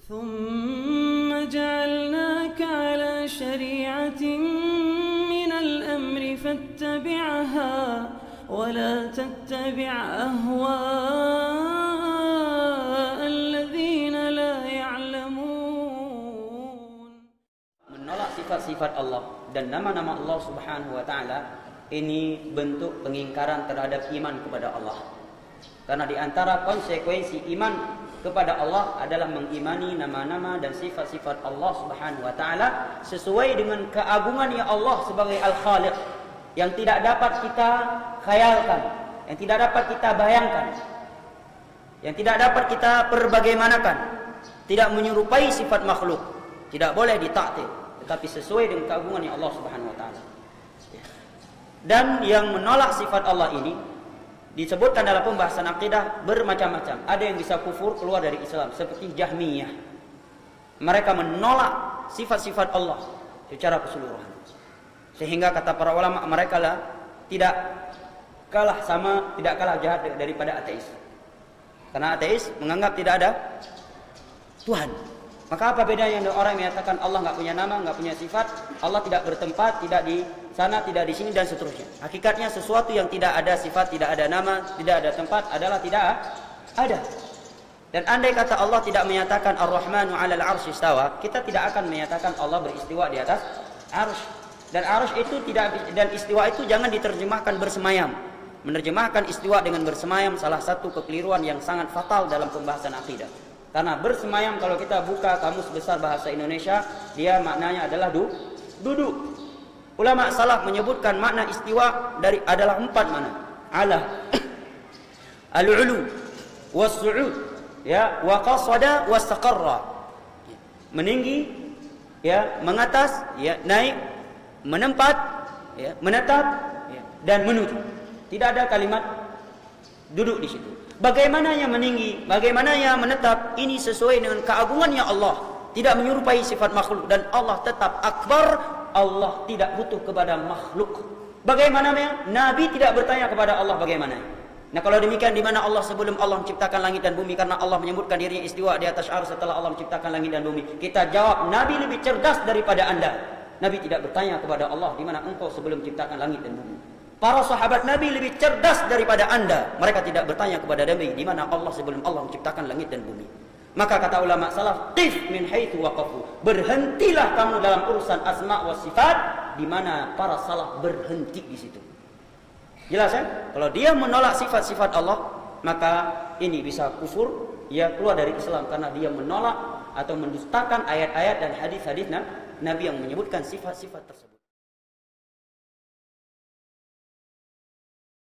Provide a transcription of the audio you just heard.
ثم جعلناك على شريعة من الأمر فاتبعها ولا تتبع أهواء الذين لا يعلمون. Menolak sifat-sifat Allah dan nama-nama Allah Subhanahu wa taala ini bentuk pengingkaran terhadap iman kepada Allah. Karena di antara konsekuensi iman kepada Allah adalah mengimani nama-nama dan sifat-sifat Allah Subhanahu wa taala sesuai dengan keagungannya Allah sebagai Al-Khaliq yang tidak dapat kita khayalkan, yang tidak dapat kita bayangkan, yang tidak dapat kita perbagaimanakan, tidak menyerupai sifat makhluk, tidak boleh ditaktil, tetapi sesuai dengan keagungannya Allah Subhanahu wa taala. Dan yang menolak sifat Allah ini disebutkan dalam pembahasan akidah bermacam-macam. Ada yang bisa kufur, keluar dari Islam, seperti Jahmiyah. Mereka menolak sifat-sifat Allah secara keseluruhan. Sehingga kata para ulama, mereka lah tidak kalah jahat daripada ateis. Karena ateis menganggap tidak ada Tuhan. Maka apa bedanya dengan orang yang menyatakan Allah nggak punya nama, nggak punya sifat, Allah tidak bertempat, tidak di sana, tidak di sini, dan seterusnya. Hakikatnya sesuatu yang tidak ada sifat, tidak ada nama, tidak ada tempat adalah tidak ada. Dan andai kata Allah tidak menyatakan Ar-Rahmanu 'alal 'arsy istawa, kita tidak akan menyatakan Allah beristiwa di atas arsy. Dan arsy itu tidak, dan istiwa itu jangan diterjemahkan bersemayam. Menerjemahkan istiwa dengan bersemayam salah satu kekeliruan yang sangat fatal dalam pembahasan akidah. Karena bersemayam kalau kita buka kamus besar bahasa Indonesia, dia maknanya adalah duduk. Ulama salaf menyebutkan makna istiwa adalah 4 makna. Ala, al-ulu, was-su'ud, ya, wa qasada, was-taqarra. Meninggi, ya, mengatas, ya, naik, menempat, ya, menetap, ya, dan menuju. Tidak ada kalimat duduk di situ. Bagaimana yang meninggi, bagaimana yang menetap, ini sesuai dengan keagungannya Allah, tidak menyerupai sifat makhluk, dan Allah tetap akbar. Allah tidak butuh kepada makhluk. Bagaimana Nabi tidak bertanya kepada Allah bagaimana. Nah, kalau demikian, di mana Allah sebelum Allah menciptakan langit dan bumi? Karena Allah menyebutkan dirinya istiwa di atas arsy setelah Allah menciptakan langit dan bumi. Kita jawab, Nabi lebih cerdas daripada Anda. Nabi tidak bertanya kepada Allah, di mana engkau sebelum menciptakan langit dan bumi. Para sahabat Nabi lebih cerdas daripada Anda. Mereka tidak bertanya kepada Nabi, di mana Allah sebelum Allah menciptakan langit dan bumi. Maka kata ulama salaf, qif min haitsu waqafu. Berhentilah kamu dalam urusan asma wa sifat di mana para salaf berhenti di situ. Jelas ya? Kalau dia menolak sifat-sifat Allah, maka ini bisa kufur, ia keluar dari Islam karena dia menolak atau mendustakan ayat-ayat dan hadis-hadis Nabi yang menyebutkan sifat-sifat tersebut.